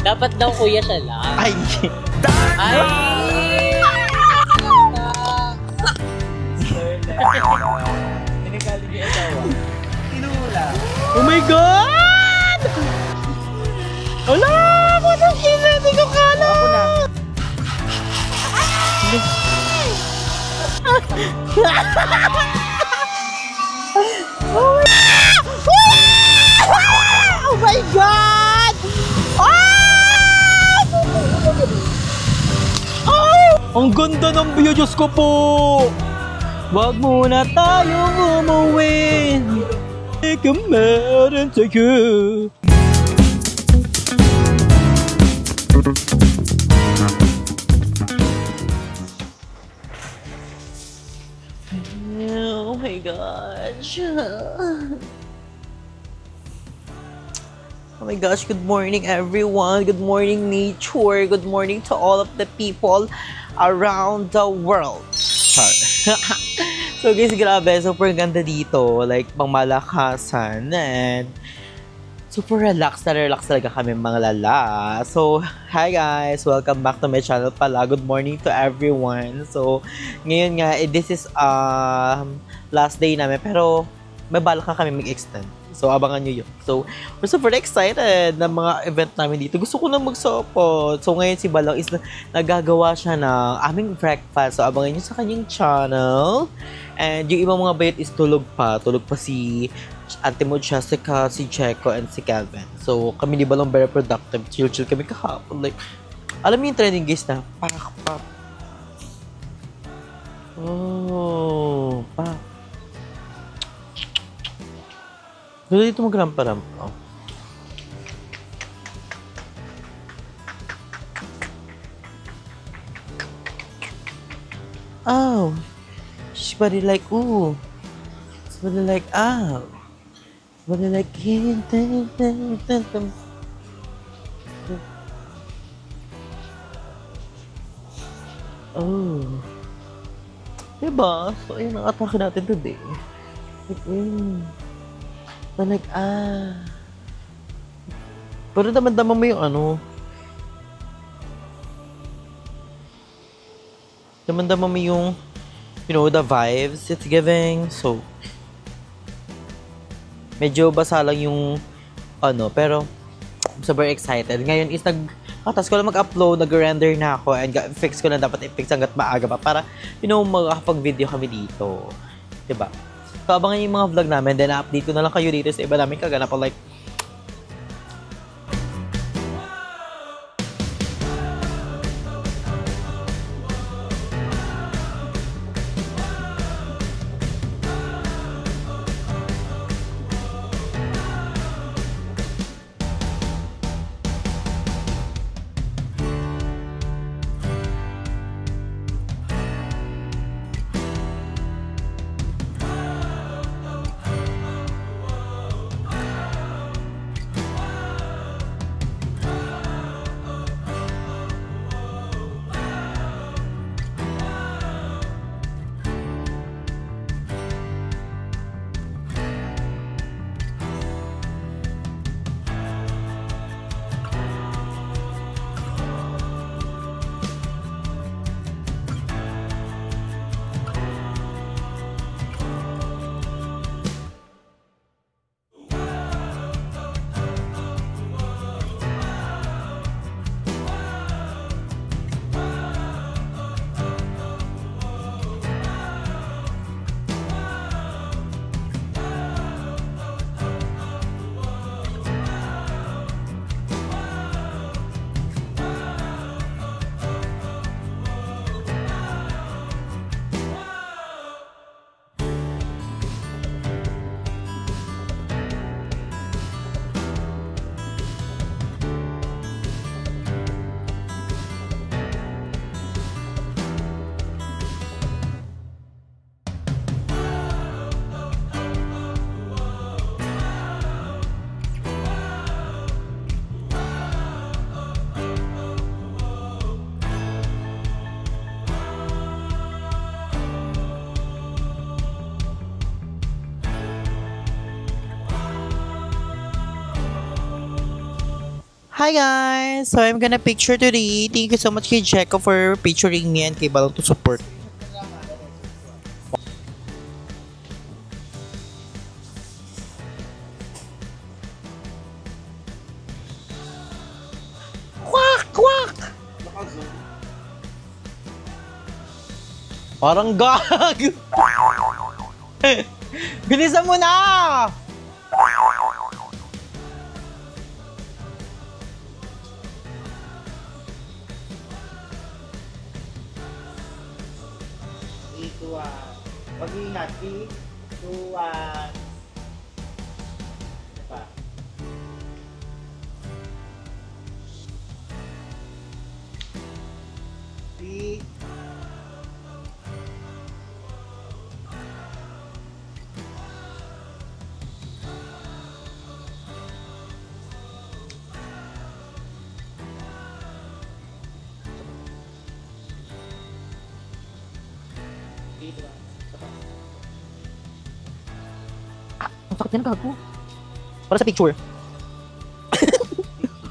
Dapat daw kuya siya lang. Ay! Ay! Tinagaling yung asawa. Tinula. Oh my God! Wala! Walang kina! Hindi ko kala! Ako na. Oh my God! Ang ganda ng view, Diyos ko po! Wag muna tayong umuwi. Take a man to you. Oh my gosh. Oh my gosh, good morning everyone. Good morning nature. Good morning to all of the people around the world. So guys, grabe, super ganda dito, like pangmalakasan, and super relax talaga kami mga lala. So hi guys, welcome back to my channel pala. Good morning to everyone. So ngayon nga, this is last day namin, pero may balak na kami mag-extend. So, abangan nyo yun. So, we're super excited na mga event namin dito. Gusto ko na mag-support. So, ngayon si Balong is nagagawa siya ng aming breakfast. So, abangan nyo sa kanyang channel. And yung ibang mga bayot is tulog pa. Tulog pa si Ate Mo, Jessica, si Checo, and si Calvin. So, kami ni Balong very productive. Chill kami kahapon. Like, alam niyo yung trending guys na pak. Oh, pak. Dito dito magrampa-rampa. Oh. Somebody like, ooh. Somebody like, ow. Somebody like, oh. Diba? So, ayun ang atake natin today. Like, pero daman-daman mo yung ano. Daman-daman mo yung, you know, the vibes it's giving. So, medyo basa lang yung, ano, pero, I'm super excited. Ngayon is tapos ko lang mag-upload, nag-render na ako, and fix ko lang dapat i-fix hanggat maaga pa para, you know, makakapag-video kami dito. Diba? So, abangan yung mga vlog namin, then update ko na lang kayo dito sa iba namin kaganapan, like, Hi guys! So I'm gonna picture today. Thank you so much kay Jeko for picturing me and kay Balong to support. Kwak! Kwak! Parang gag! Bilisan mo na! Mag-iingat, 3, 2, 1. Ano pa? Three. Ang sakit na gago. Para sa picture.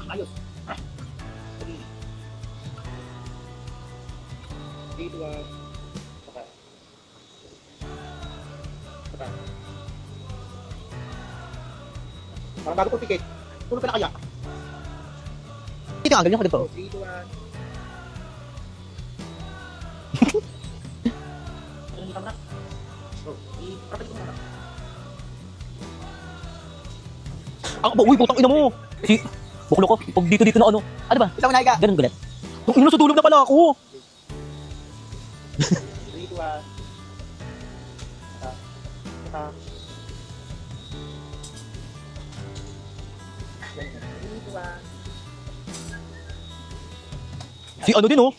Ayos. 3, 2, 1. Parang bago kong ticket. Tulog ka na kaya? Dito ang ganyan ko dito. 3, 2, 1. Uy, putang ina mo! Si, buklo ko, pag dito na ano. Ano ba? Isang unahiga. Ganun gulat. Kung ino, sudulog na pala ako. 3, 2, 1. Si ano din oh.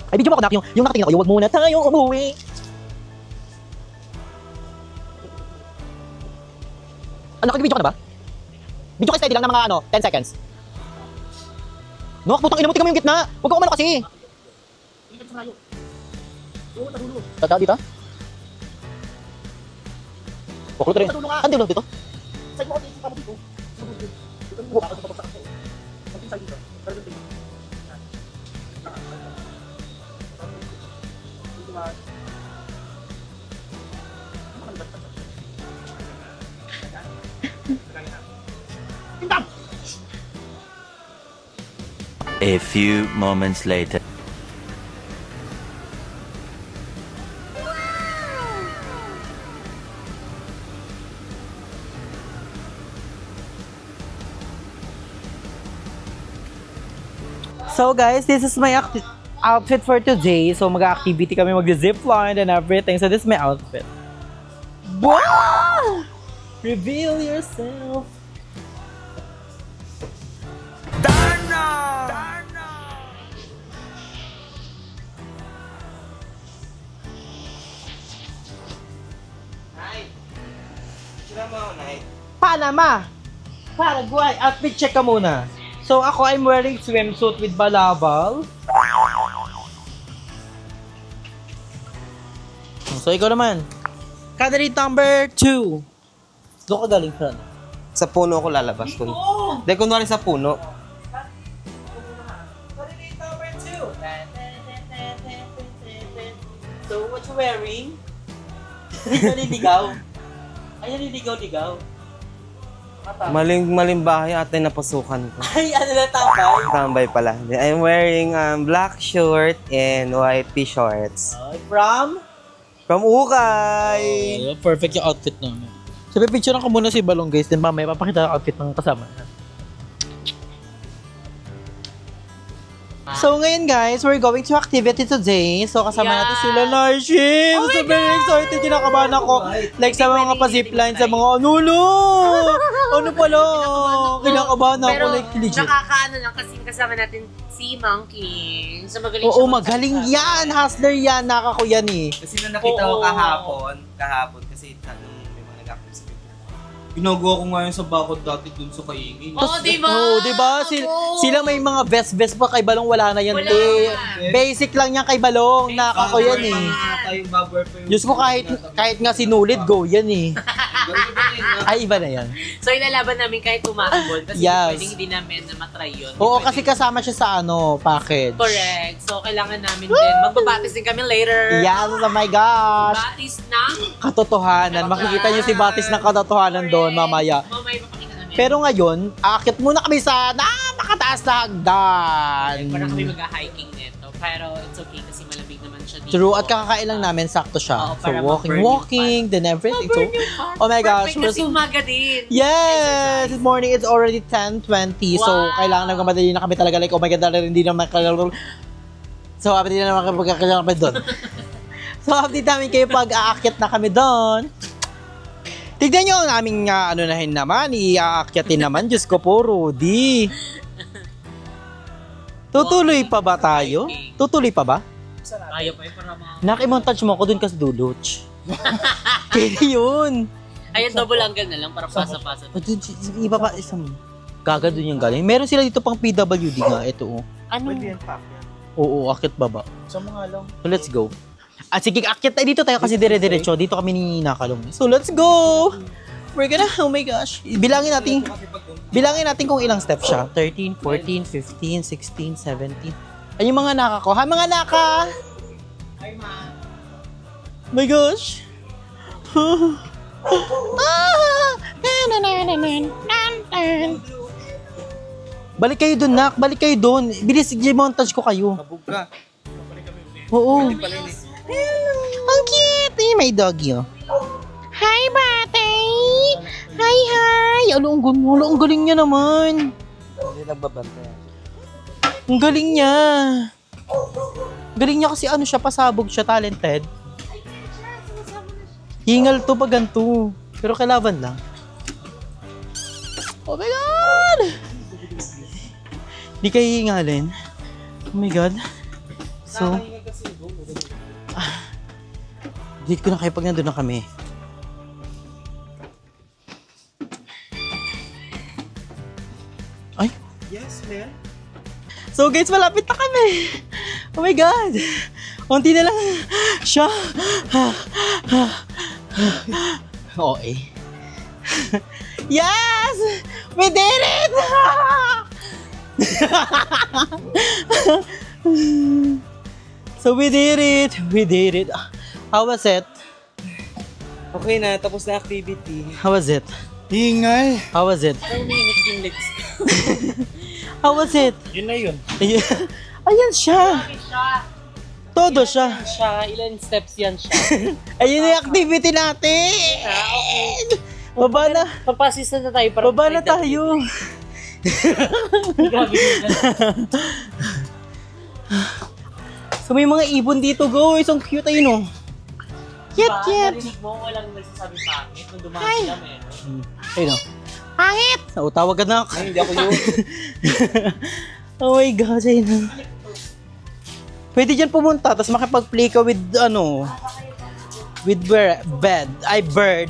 Ay, video mo ako yung nakatingin ako, yung wag muna tayong umuwi. Ano, nakag-video ka na ba? Video ka steady lang ng mga 10 seconds. No, putang ina mo, tingnan mo yung gitna. Huwag ka umano kasi. Tata dito? Baklo rin. Andi mo dito? Side mo dito, kamo dito. A few moments later. So guys, this is my outfit for today. So mag-activity kami, mag-zipline and everything. So this is my outfit. Wow! Reveal yourself. Panama! Paraguay! Outfit check ka muna. So ako, I'm wearing swimsuit with balabal. So ikaw naman. Candidate number 2. Doon ka galing sa ano? Sa puno ako lalabas. Dahil kunwari sa puno. Candidate number 2. So what you wearing? Naliligaw. Ay, naliligaw-ligaw. Maling bahay ate napasukan ko. Ay, ano na tambay? Tambay pala. I'm wearing black shirt and white t-shirts. From? From Ukay! Perfect yung outfit namin. So, pipicture ko muna si Balong guys, then mamaya papakita yung outfit ng kasama. So, ngayon guys, we're going to activity today. So, kasama natin sila Narshim! Oh so, very excited, kinakabahan ako. Like sa mga pa-zipline, sa mga anulo! Ano pala? Kinakabahan ako, like legit. Nakakaano lang kasi kasama natin si Monkey. So, magaling Oo, siya magaling yan! Hustler yan! Nakako yan eh. Kasi nung nakita ko kahapon kasi may mga nag-active sa Ginagawa ko nga yun sa bakod dati dun sa kaingin. Oo, diba? Oo, diba? Sila may mga vest pa kay Balong, wala na yan. Wala Eh. na. Basic lang yan kay Balong. Nakako yan eh. Tayong bubber pa yung... Diyos ko, kahit nga sinulid, go yan eh. Ay, iba na yan. So, ilalaban namin kahit tumakbol. Kasi Yes. pwedeng hindi namin na matry yun. Oo, Pwedeng- kasi kasama siya sa package. Correct. So, kailangan namin din. Magbabatis din kami later. Yes, oh my gosh. Batis ng... Katotohanan. Makikita niyo si Batis ng katotohanan doon mamaya. Mamaya papakita namin. Pero ngayon, aakit muna kami sa napakataas na hagdan. Parang kami mag-hiking nito. Pero it's okay kasi malamig naman siya dito. True, at kakakain lang namin, sakto siya. Oo, So, para ma-burn yung walking, then everything. So, oh my gosh. Perfect kasi umaga din. Yes! This morning, it's already 10:20. So, Wow. kailangan nagmamadali na kami talaga. Like, oh my God, hindi naman So, hindi na naman kami doon. So, update namin kayo pag aakyat na kami doon. Tignan nyo ang aming anunahin naman. Iaakyatin naman. Diyos ko po, Rudy. Tutuloy pa ba tayo? Tutuloy pa ba? Ayaw pa yun para mga... Naki-montage mo ako dun kasi duluch. Kaya yun. Ayan, double angle na lang para pasa-pasa. Iba pa, isang gaga dun yung galing. Meron sila dito pang PWD nga. Ito, oh. Ano? Pwede yan, Pak. Oo, akit baba. Sa mga lang. So, let's go. At sige, akit tayo dito tayo kasi dire-diretso. Dito kami ninakalong. So, let's go! We're gonna, oh my gosh. Bilangin natin kung ilang steps siya. 13, 14, 15, 16, 17. Ay, yung mga naka ko. Ha, mga naka! Ay, ma. Oh my gosh! Balik kayo dun, Nak. Balik kayo dun. Bilis, montage ko kayo. Kabog ka. Oo. Ang cute! Eh, may doggy, oh. Hi, Batay! Hi, hi! Ang galing niya naman. Hindi nagbabantay. Ang galing niya. Galing niya kasi ano siya, pasabog siya, talented. Hingal to pag ganito. Pero kailaban lang. Oh my God! Di kayo hingalin. Oh my God. So, date ko na kayo pag nandun na kami. Ay. Yes, man. So guys, malapit na kami. Oh my God. Unti na lang siya. Okay. Yes! We did it! So we did it. We did it. How was it? Okay na, tapos na activity. How was it? Hingal. How was it? Parang umiinit yung legs ko. How was it? Yun na yun. Ayan siya. Bakit siya? Todo siya. Ilan steps yan siya? Ayun yung activity natin. Baba na. Pagpasista na tayo para... Baba na tayo. Grabe yun. So may mga ibon dito, guys. Ang cute ayun, no? Cute, Diba? cute. Narinig mo, walang nagsasabi pangit. Nung dumaan sila, meron. Ayun, no? Pangit! O, tawag ka na. Ay, hindi ako yun. Oh my God, ayun, no? Pwede dyan pumunta, tapos makipag-play ka with, with bird.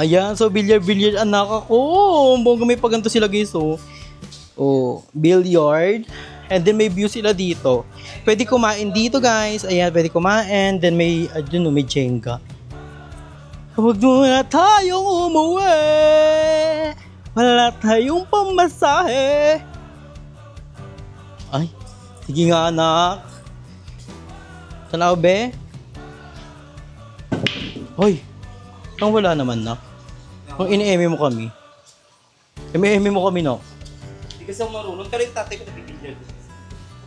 Ayan, so billiard anak ako. Bongga may paganto sila, guys, oh. Oh, billiard. And then may view sila dito. Pwede kumain dito, guys. Ayan, pwede kumain. Then may, may Jenga. Huwag muna tayong umuwi. Wala tayong pamasahe. Ay, sige nga, anak. Saan ako, be? Hoy, ang wala naman, nak. Kung ini-eme mo kami. Eme-eme mo kami, no? Hindi kasi ako marunong. Pero yung tatay ko nabibigyan.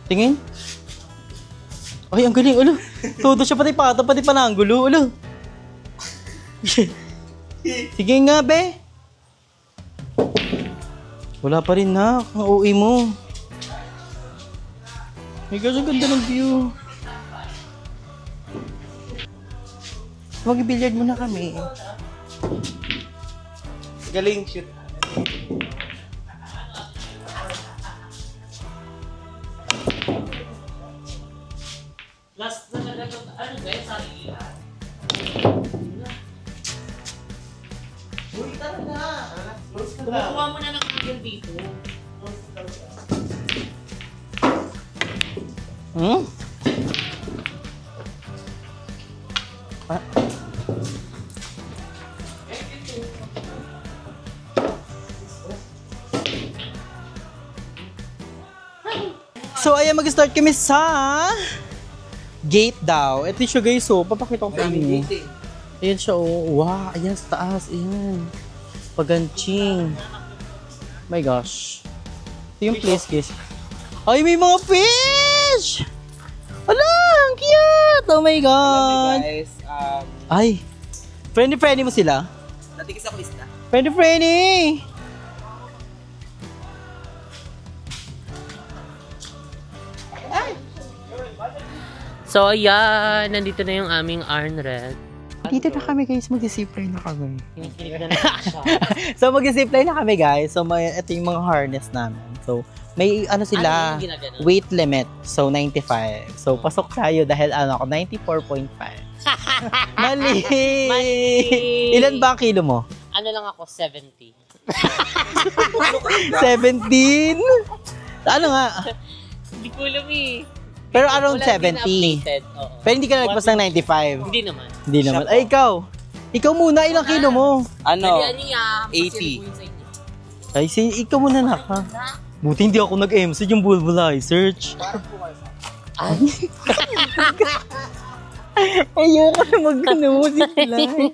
Tingin. Ay, ang galing, ulo. Todo siya pati pata, pati pananggulo, ulo. Sige nga, be. Wala pa rin, nak. Ang uwi mo. My gosh, ang ganda ng view. Mag-billiard muna kami. Galing, shoot. Last na nagatot, ano ba yung sarili? Kumukuha mo na ng angle dito. Hmm? So, ayan, mag-start kami sa gate daw. Ito siya guys, so, papakita ko sa inyo. Ayan siya, oh. Wow, ayan sa taas, ayan. Paganching. My gosh. Ito yung place, guys. Ay, may mga fish! Ala, ang cute! Oh my God! Guys, Ay, friendly mo sila? natigis ako isda. Friendly! So, ayan. Nandito na yung aming arnred. Dito na kami guys, mag-zipline na kami. Kinikilig na natin siya. So mag-zipline na kami guys. So ito yung mga harness namin. So may ano sila, Ano yung ginaganon? weight limit. So 95. So pasok tayo dahil ano ako, 94.5. Mali! Mali! Ilan ba ang kilo mo? Ano lang ako, 70. 17? Ano nga? Hindi ko alam eh. Pero around Wala, hindi 70. na-updated. Oo. Pero hindi ka nagpas ng 95. Hindi naman. Hindi naman. Ay ikaw! Ikaw muna, ilang kilo mo? Ano? Dalian niya. 80. Ay, ikaw muna na ka. Buti hindi ako nag-MC yung bulbulay search. Ay. Ayoko na mag-ano, zipline.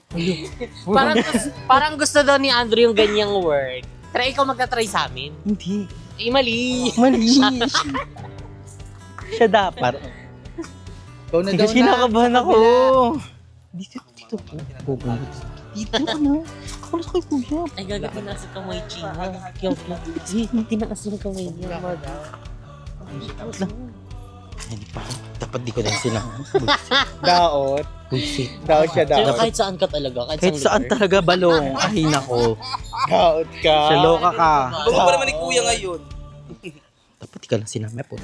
parang gusto daw ni Andrew yung ganyang word. Try ikaw magta-try sa amin. Hindi. Eh, mali. Mali. Siya dapat. Ikaw na daw Kasi na. kinakabahan ako. Dito po. Dito ka na. Ako na sa kay kuya. Ay, gaga tinaas yung kamay, Chino. Tinaas yung kamay niya. Hindi pa. Dapat di ko din sila. Daot. Bullshit. Daot siya, Pero daot. kahit saan ka talaga. Kahit saan talaga balong. Ay nako. Daot ka. Siya loka ka. Bago pa naman ni kuya ngayon. Dapat di ka lang sinama po.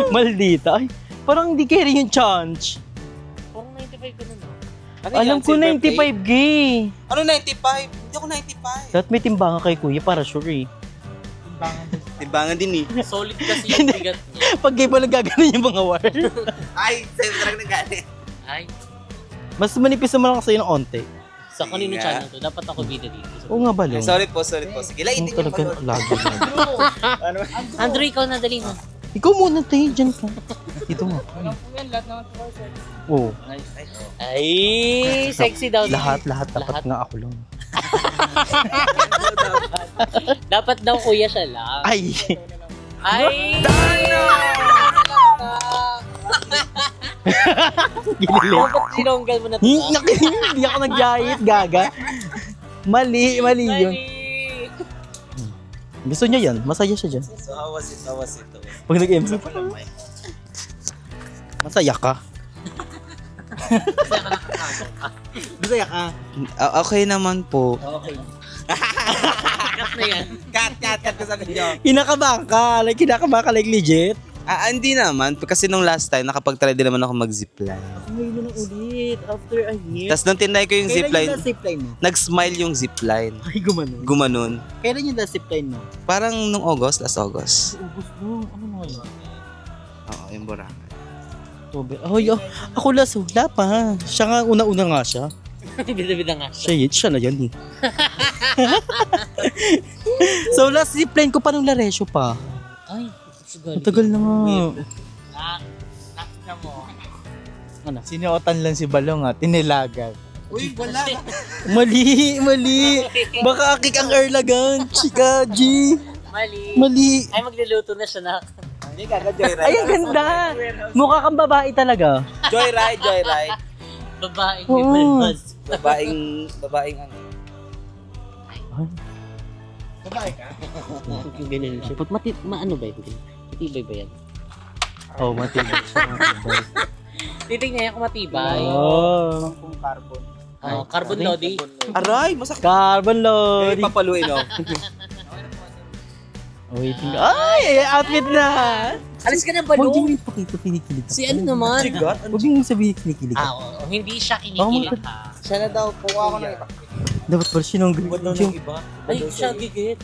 Maldita. Ay, parang hindi carry yung chance. Parang 95 ka na no? Alam ko 95 gay. Ano 95? Hindi ako 95. Dapat may timbangan kay kuya para sure eh. Timbangan din eh. Solid kasi yung bigat niya. Pag gay pa nagaganon yung mga wire. Ay, sa'yo talaga nagalit. Ay, Mas manipis naman ako sa'yo ng onte. sa kanino Nga. channel to? Dapat ako bida dito. Oo nga balong. Sorry po. Sige, Ang laitin niyo talaga pa. lagi. Andrew, ikaw na dali mo. Ikaw muna tayo, dyan ka. Dito nga. Oo. Ay, sexy daw. Lahat dapat nga ako lang. Dapat daw kuya siya lang. Ay! Ay! Ginilig. Dapat sinonggal mo na ito. Hindi ako nag-diet, gaga. Mali yun. Gusto niya yan, masaya siya dyan. So, how was it? Pag nag-MC, masaya ka. Masaya ka. Okay naman po. Okay. Cut na yan. Cut ko sabi niyo. Kinakabahan ka like legit. Hindi naman. Kasi nung last time, nakapag-try din naman ako mag-zipline. Ngayon na ulit, after a year. Tapos nung tinry ko yung zipline, zipline mo? nag-smile yung zipline. Ay, gumanon. Gumanon. Kailan yung last zipline mo? Parang nung last August. August mo, ano mo yun? Oo, yung Boracay. Ay, ako last, wala pa. Siya nga, una-una nga siya. Bida-bida nga siya. Siya na yan eh. So last zipline ko pa nung Laresyo pa. Ay, sugal. Matagal na nga. Nakita mo. Ano? Sinuotan lang si Balong tinilagan. Uy, wala. Mali. Baka akik ang Erlagan. Chika, G. Mali. Ay, magluluto na siya na. Hindi ka, joyride. Ay, ang ganda. Mukha kang babae talaga. Joyride. Babaeng Oo. may balbas. Babaeng ano. Ganyan siya. Maano ba yun? Matibay ba yan? Oh, matibay siya. Titignan niya kung matibay. Oh. Carbon. Carbon loading. Aray, masakit. Carbon load. Papaluin, oh. Waiting. Ay, outfit na. Alis ka na, Huwag Balong. niyo ipakita kinikilig ako. Si ano naman? Huwag niyo sabihin kinikilig ako. Oo, hindi siya kinikilig ha. Siya na daw, kuha ko ng iba. Dapat pala sinunggay. Ay, siya gigit.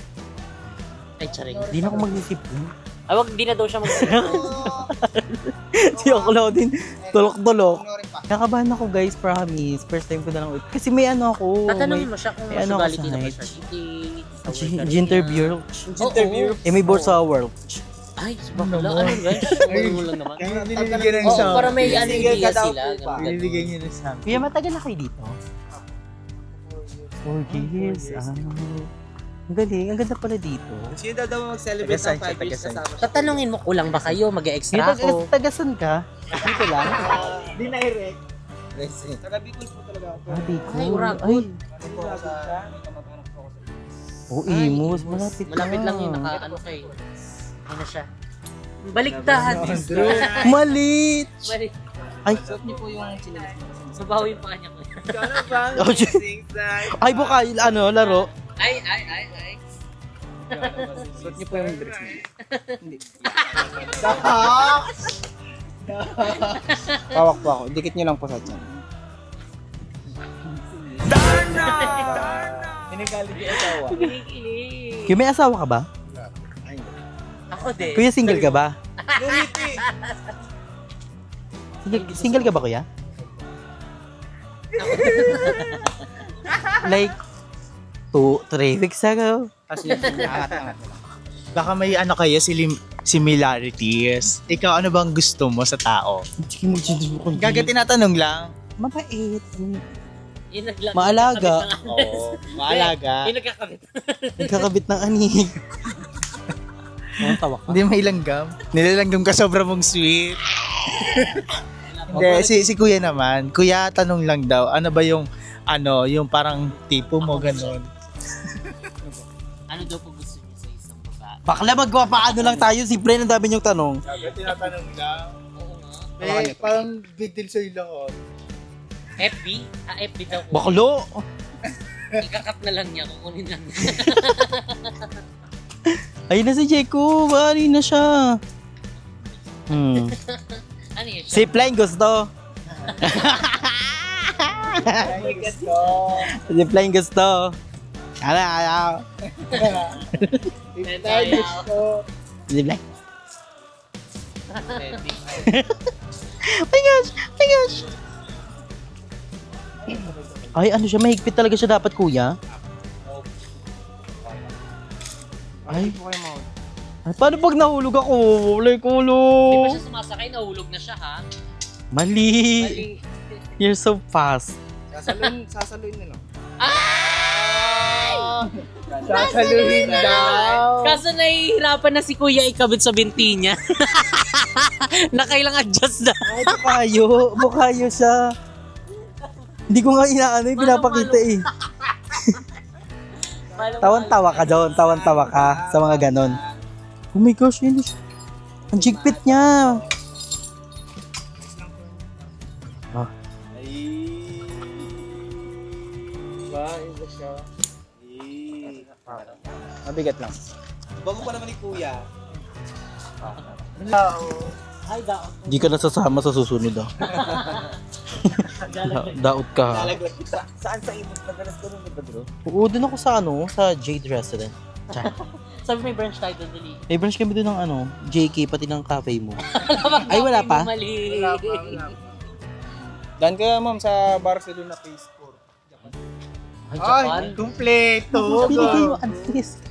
Ay, charing. Hindi na ako mag-isip. Ay, wag, hindi na daw siya mag Si ako lang din. Tulok-tulok. Nakabahan ako guys, promise. First time ko na lang ulit. Kasi may ano ako. Tatanungin mo siya kung may ano ako masugality sa na ba height. siya. Ginterview. Interview. Eh, may board sa world. Ay, bakla. Ano guys? Mo lang naman. Kaya binibigyan ng Oo, isa. para may ano idea sila. Binibigyan niyo ng sa Kuya, matagal na kayo dito? 4 years. Ang galing. Ang ganda pala dito. Sino daw mag-celebrate ng 5 years kasama siya? Tatanungin mo, kulang ba kayo? Mag-extra ako. Tagasan ka? Dito lang? Di direct. Taga Bicol po talaga ako. Bicol. Ay, Uragon. Ay, May kamag-anak po ako sa oh, Imus. Malapit lang. Malapit lang yun. Ano kayo. Ay na siya. Baliktad. Malit! Balik. Ay, Suot niyo po yung sinilas. Sabaw yung pa kanya ko. oh, ay, buka, ano, laro. Ay. Suot niyo po yung dress niyo. Pawak po ako. Dikit niyo lang po sa tiyan. Kinigalig yung asawa. Kinikilig. Kuya, may asawa ka ba? Ako din. Kuya, single ka ba? Single ka ba, kuya? Like, 2-3 weeks ago. Baka may ano kayo, similarities. Ikaw, ano bang gusto mo sa tao? Gaga tinatanong lang. Mabait. Yung Maalaga. Oo, maalaga. Yung nagkakabit. Nagkakabit ng anig. Ang tawa ka. Hindi may langgam. Nilalanggam ka sobra mong sweet. Hindi, si kuya naman. Kuya, tanong lang daw, ano ba yung, yung parang tipo mo, ganun. Ano daw po gusto niyo sa isang babae? Bakla, magpapaano lang tayo. Simple, ang dami niyong tanong. Gaga tinatanong lang. Oo nga. Eh, parang big deal sa'yo lahat. FB? FB daw po. Baklo! Ikakat na lang niya. Kukunin lang niya. Ayun na si Jeko. Bali na siya. Ano yun? Zipline gusto. Zipline gusto. Ayaw. Zipline. My gosh. Ay, ano siya? Mahigpit talaga siya dapat, kuya. Ay, paano pag nahulog ako? Like, Hindi pa hulog. siya sumasakay, nahulog na siya ha. Mali. You're so fast. Sasaluin nila. Sasaluhin daw. Kaso nahihirapan na si kuya ikabit sa binti niya. Nakailang adjust na. Ay, bukayo siya. Hindi ko nga inaano yung pinapakita eh. Tawan-tawa ka doon, tawan-tawa ka sa mga ganon. Oh my gosh, yun siya. Ang jigpit niya. Ah. Mabigat lang. Bago pa naman ni Kuya. Ay, daon. Hindi ka nasasama sa susunod ah. Daot ka. Saan sa imot? Madalas ko nung bro? Oo, dun ako sa sa Jade Restaurant. Sabi may branch tayo doon dali. May branch kami dun ng JK, pati ng cafe mo. Ay, wala pa? Mali. Dan ka ma'am sa Barcelona Phase 4. Ay, Japan. Kompleto. Pili kayo, Andres.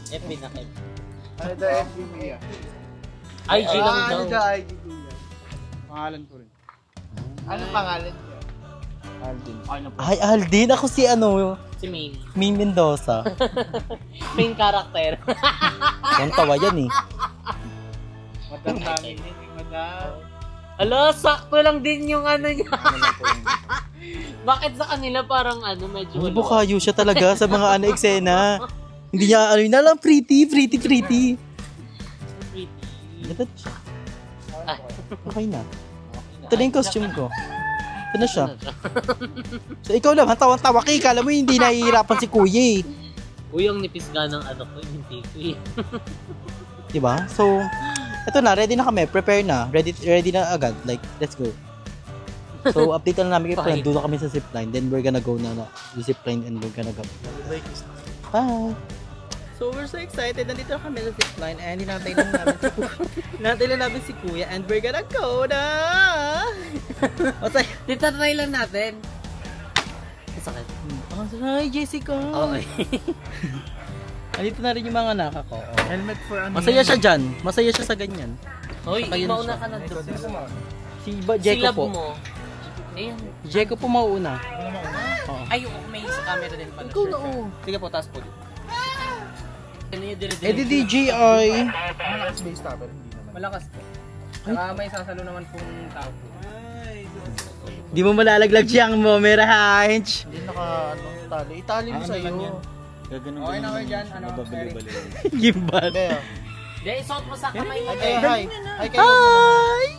FB na kayo. Ano daw FB mo yan? IG lang daw. Ano daw IG ko yan? Pangalan ko rin. Ano pangalan niya? Aldin. Ay, Aldin. Ako si Si Main. May Mendoza. Main character. Ang tawa yan eh. Madam namin yun. Madam. Alo, sakto lang din yung ano niya. Bakit sa kanila parang medyo Ay, bukayo siya talaga sa mga eksena. Hindi niya, yun na lang, pretty. Pretty. Ito siya. Okay na. Ito na yung costume ko. Ito na siya. So, ikaw naman, tawang-tawa ka. Kala mo hindi nahihirapan si Kuya eh. Uy, ang nipis nga ng ano ko, hindi ko eh. Diba? So, ito na, ready na kami, prepare na, ready na agad, like, let's go. So, update na namin kayo, Bye. doon na kami sa zipline, then we're gonna go na the zipline and we're gonna go. Bye! So, we're so excited, nandito na kami sa zipline and hinantay lang namin si Kuya. Hinantay lang namin si Kuya and we're gonna go na! Masaya. Titatry lang natin. Masakit. Hi, Jessica! Okay. Andito na rin yung mga anak ko. Helmet for ano Masaya siya dyan, masaya siya sa ganyan. Hoy, Ayun mauna siya. ka na doon. Si Jeko Silab po. mo. Ayan. Jeko po mauuna. Ay, may sa camera din pala. Ikaw na oh. Sige po, taas po. Ano yung dire-dire? Eh di DJI. Malakas base topper, hindi naman. Malakas po. Saka may sasalo naman pong tao po. Di mo malalaglag siyang momera, Hanch. Hindi naka, ano, tali. Itali mo sa'yo. Okay na kayo dyan. Ano? Gimbal. Bea. Di, isuot mo sa kamay. Hi, hi. Hi kayo. Hi!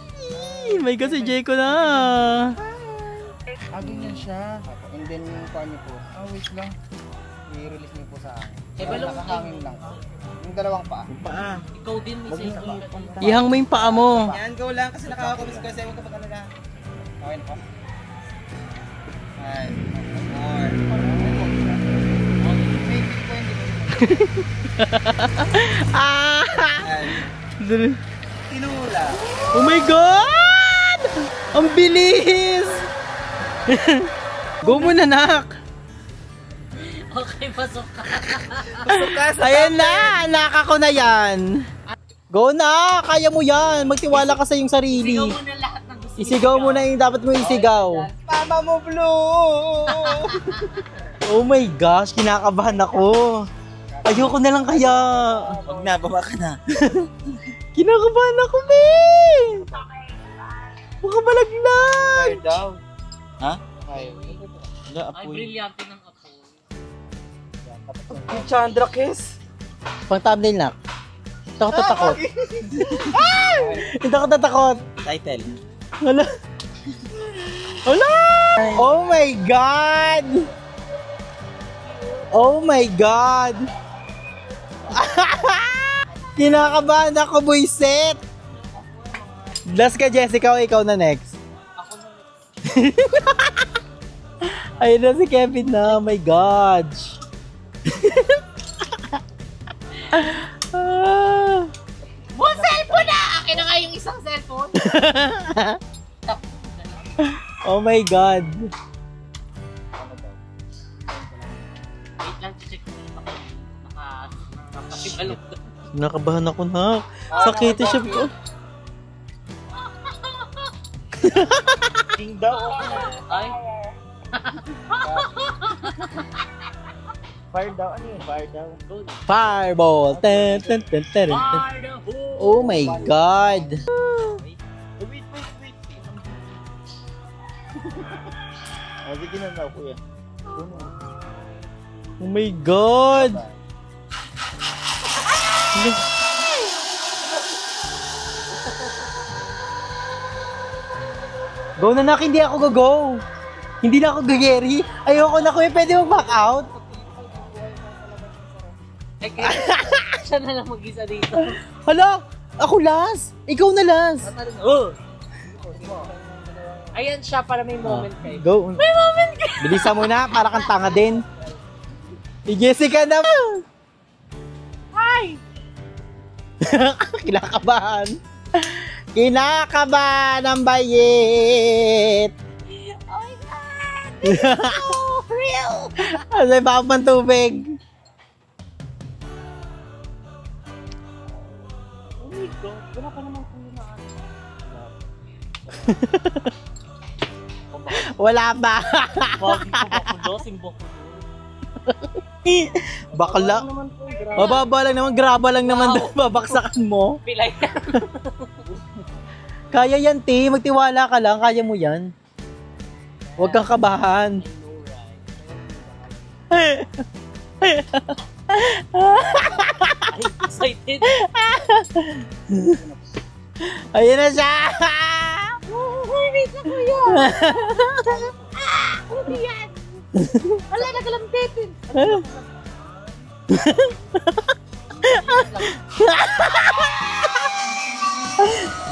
May kasi Jeko na. Ganyan siya. And then yung paa niyo po, Wait lang. i-release niyo po sa akin. Eh, balong Nakahangin lang. Yung dalawang paa. Ikaw din, may cellphone. Ihang mo yung paa mo. Yan, go lang kasi nakakakulis ko kasi huwag ka pa talaga. Okay na po. Ay, more. Ah! Tinula. Oh my God! Ang bilis! Go muna, nak! Okay, pasok ka. Ayan na! Anak ako na yan! Go na! Kaya mo yan! Magtiwala ka sa iyong sarili. Sigaw mo na lahat ng gusto. Isigaw mo na yung dapat mo isigaw. Mama mo, Blue! Oh my gosh, kinakabahan ako. Ayoko na lang kaya. Huwag na, baba ka na. Kinakabahan ako, be! Baka malaglag! Fire daw. Ha? Ay, brilyante ng apoy. Yung Chandra kiss. Pang thumbnail na. Hindi ako tatakot. Hindi ako tatakot. Title. Wala. Wala! Oh my God! Oh my God! Kinakabahan ako, buisit! Last ka, Jessica, o ikaw na next? Ako na next. Ayun na si Kevin na, oh my God! Buong cellphone na! Akin na nga yung isang cellphone. Oh my God! Wait lang, check ko na nakasibalog. Nakabahan ako na. Sakit siya ko. Ding daw. Ay. Fire daw. Ano yun? Fire daw. Fireball! Ten, ten, ten, ten, ten. Oh my God! Wait. Sige na daw, kuya. Oh my God! Go na nak, hindi ako go. Hindi na ako gageri. Ayoko na kuya, pwede mag-back out? Eh, kaya siya na lang mag-isa dito. Hala, ako last. Ikaw na last. Oh. Ayan siya para may moment kayo. Go. May moment ka. Bilisan mo na, para kang tanga din. Si Jessica na. Hi! Kinakabahan. Kinakabahan ang bayit. Oh my God! This is so real! Ano ba ako pang tubig? Oh my God, wala pa naman kuya na ano. Wala pa. Bakit ko bakulo? Simbakulo. Bakla. naman po, grabe. Mababa lang naman, graba lang naman. Wow. Babaksakan mo. Pilay na. Kaya yan, te. Magtiwala ka lang. Kaya mo yan. Huwag kang kabahan. Excited. Ayun na siya. Wait na kuya. Ano yan? Wala, nagalambitin.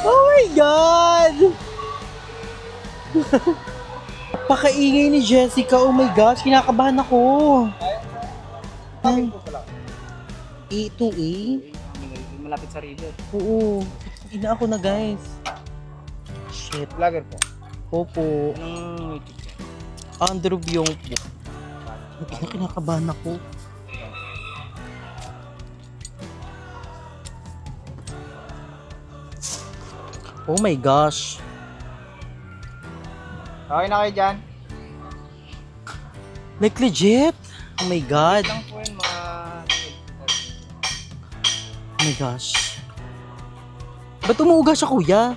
Oh my God! Pakaingay ni Jessica. Oh my gosh, kinakabahan ako. Bakit po pala? E2A? Malapit sa river. Oo. Ina ako na guys. Shit. Vlogger po. Opo. Anong YouTube channel? Andrew Byung po. Kinakabahan ako. Oh my gosh. Okay na kayo dyan? Like legit? Oh my God. Lang po yun mga... Oh my gosh. Ba't umuuga siya, kuya?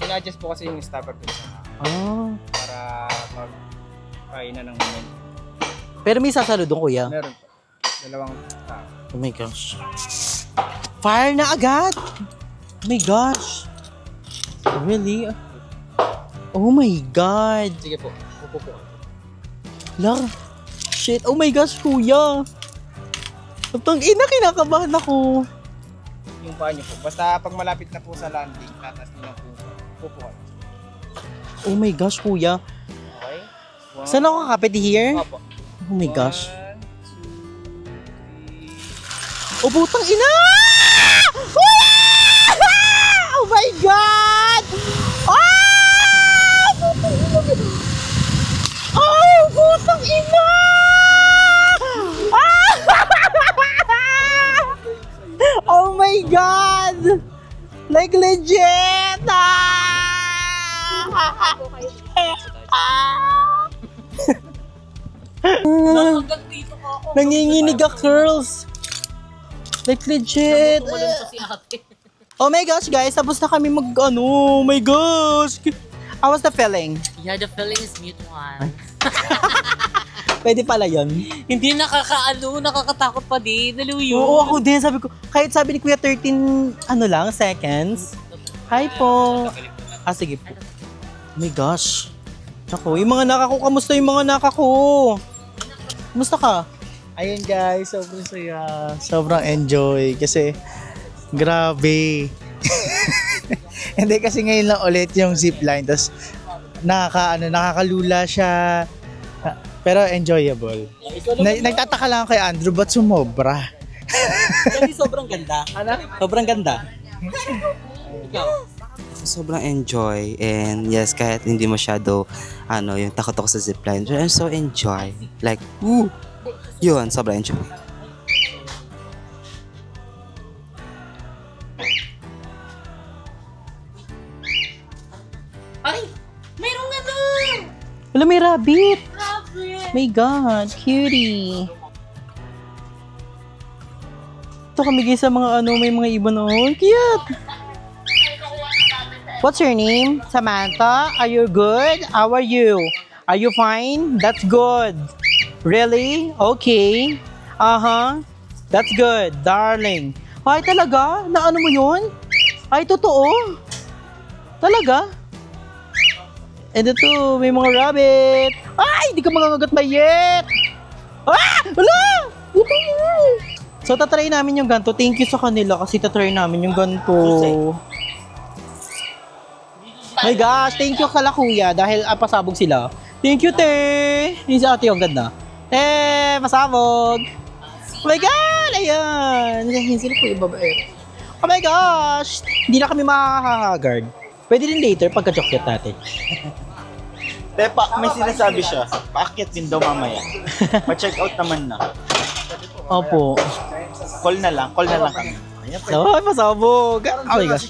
In-adjust po kasi yung stopper po sa para mag-painan ng moment. Pero may sasaludong, kuya. Meron po. Dalawang tao. Oh my gosh. Fire na agad! Oh my gosh. Really? Oh my God. Sige po. Upo po. Lar. Shit. Oh my gosh, kuya. Tang ina, kinakabahan ako. Yung paa niyo po. Basta pag malapit na po sa landing, tatas niyo lang po. Upo po. Oh my gosh, kuya. Okay? Saan ako kakapit here? Opo. Oh my gosh. 1, 2, 3. Oh, putang ina! Oh my God! Ah! Oh, putang ina! Ah! Oh my God! Like legit! Hanggang dito ka ako. Nanginginig ka, curls. Like legit. Tumalong pa si ate. Oh my gosh, guys. Tapos na kami oh my gosh. How was the feeling? Yeah, the feeling is mutual. Pwede pala yun. Hindi nakakatakot pa din. Naluyo. Oo, ako din. Sabi ko, kahit sabi ni Kuya 13, seconds. Hi po. Ah, sige po. Oh my gosh. Ako, yung mga nakako, kamusta yung mga nakako? Kamusta ka? Ayun guys, sobrang saya. Sobrang enjoy kasi grabe. Hindi kasi ngayon lang ulit yung zipline, tapos nakakalula siya. Pero enjoyable. Nagtataka lang kay Andrew, ba't sumobra? Kasi sobrang ganda. Sobrang ganda. Sobrang enjoy and yes, kahit hindi masyado yung takot ako sa zipline, I'm so enjoy. Like, yun, sobrang enjoy. Ay! Mayroong Wala, may rabbit. Rabbit! My God, cutie. Ito kami guys sa mga may mga ibon cute. What's your name? Samantha? Are you good? How are you? Are you fine? That's good. Really? Okay. That's good, darling. Ay, talaga? Na mo yun? Ay, totoo? Talaga? And ito, may mga rabbit. Ay, hindi ka mangangagat mayet. Ah! Wala! So, tatry namin yung ganto. Thank you sa kanila kasi tatry namin yung ganto. My gosh, thank you kala kuya dahil pasabog sila. Thank you, te. Yung si ate yung ganda. Pasabog. Oh my God, ayan. Yung sila po yung babae. Oh my gosh, hindi na kami makakahagard. Pwede din later pagka-chocolate natin. Tepa, may sinasabi siya. Paakyat din daw mamaya. Pa-check out naman na. Opo. Call na lang kami. Oh, pasabog. Oh my gosh.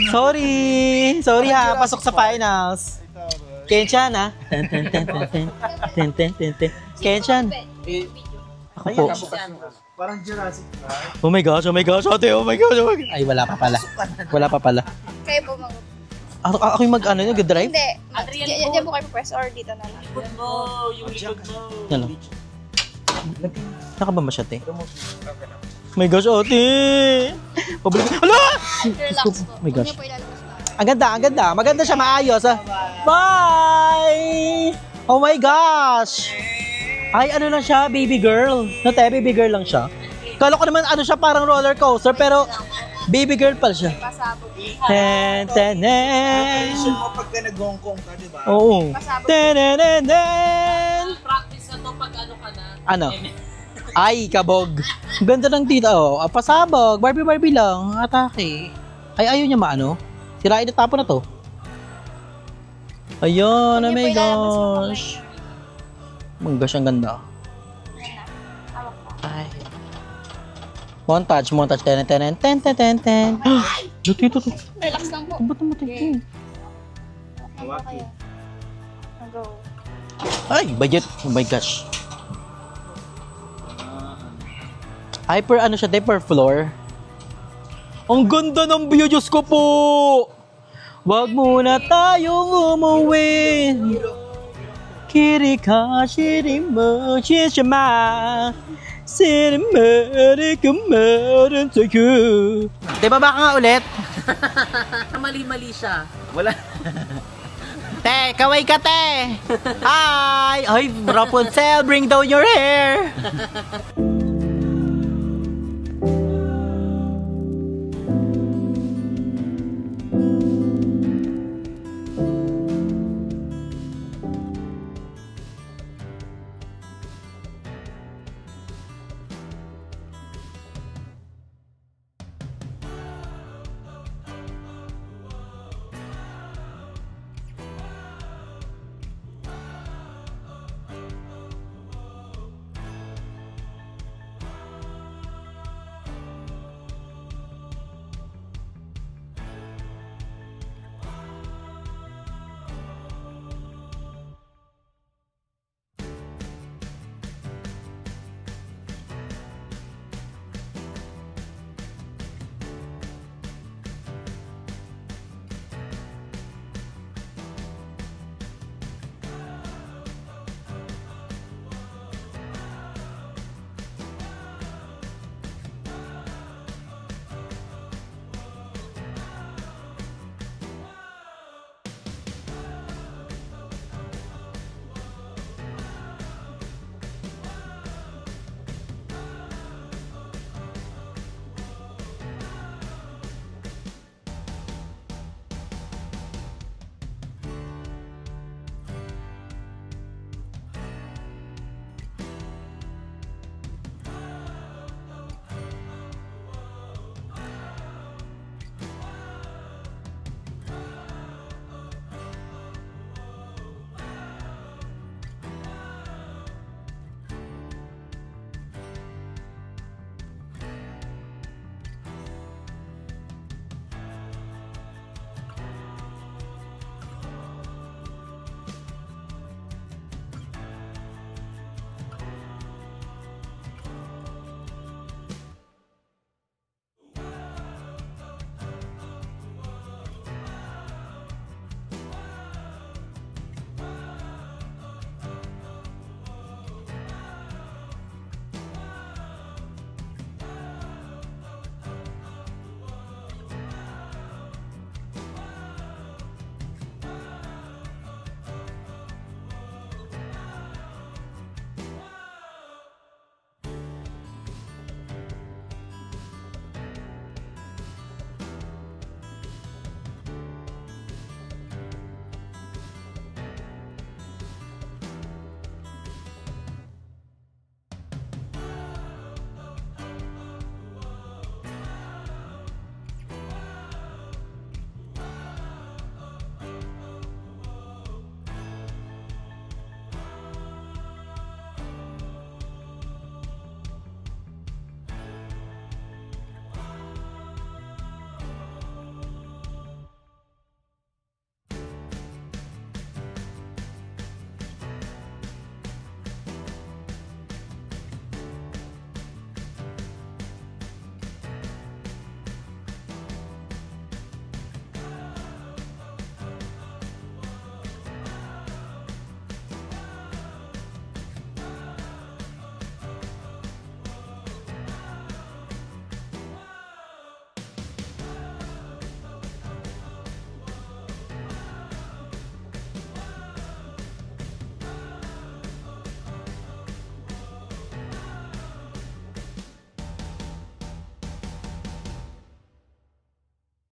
Sorry ha, pasok sa finals. Kenchan ha. Kenchan. Ako po. Parang Jurassic Park. Oh my gosh, ate, oh my gosh. Ay, wala pa pala. Kayo po Ako yung nag-drive? Hindi. Diyan po kayo press or dito na lang. Likod mo, yung likod mo. Ano? Nakaba ba siya, te? Oh my gosh, ate! Pabalik. Hala! Relax po. Oh my gosh. Huwag niyo po ilalabas na. Ang ganda. Maganda siya, maayos. Bye! Oh my gosh! Ay, ano lang siya, baby girl. No, te, baby girl lang siya. Kala ko naman ano siya, parang roller coaster, pero baby girl pala siya. Pasabog. Ten, ten, ten. mo pagka nag-Hong Kong ka, di ba? Oo. Pasabog. Ten, ten, ten, ten. Practice na to pag ano ka na. Ano? Ay, kabog. Ganda ng tita, oh. Pasabog. Barbie lang. Atake. Ay, ayaw niya maano. Sirain na tapo na to. Ayun, oh my gosh. Oh my gosh, ang ganda. Ay. Montage. Ten, ten, ten, ten, ten, ten. Dito. Relax lang po. Ba't namatay? Hawaki. Go. Ay, budget. Oh my gosh. Ay, per ano siya, per floor. Ang ganda ng view, Diyos ko po! Wag muna tayong umuwi. Kirika, shirima, shishima. Sinimari kamaran sa'yo. Diba ba ka nga ulit? Mali-mali siya. Wala. Te, kaway ka, te! Hi! Ay, Rapunzel, bring down your hair!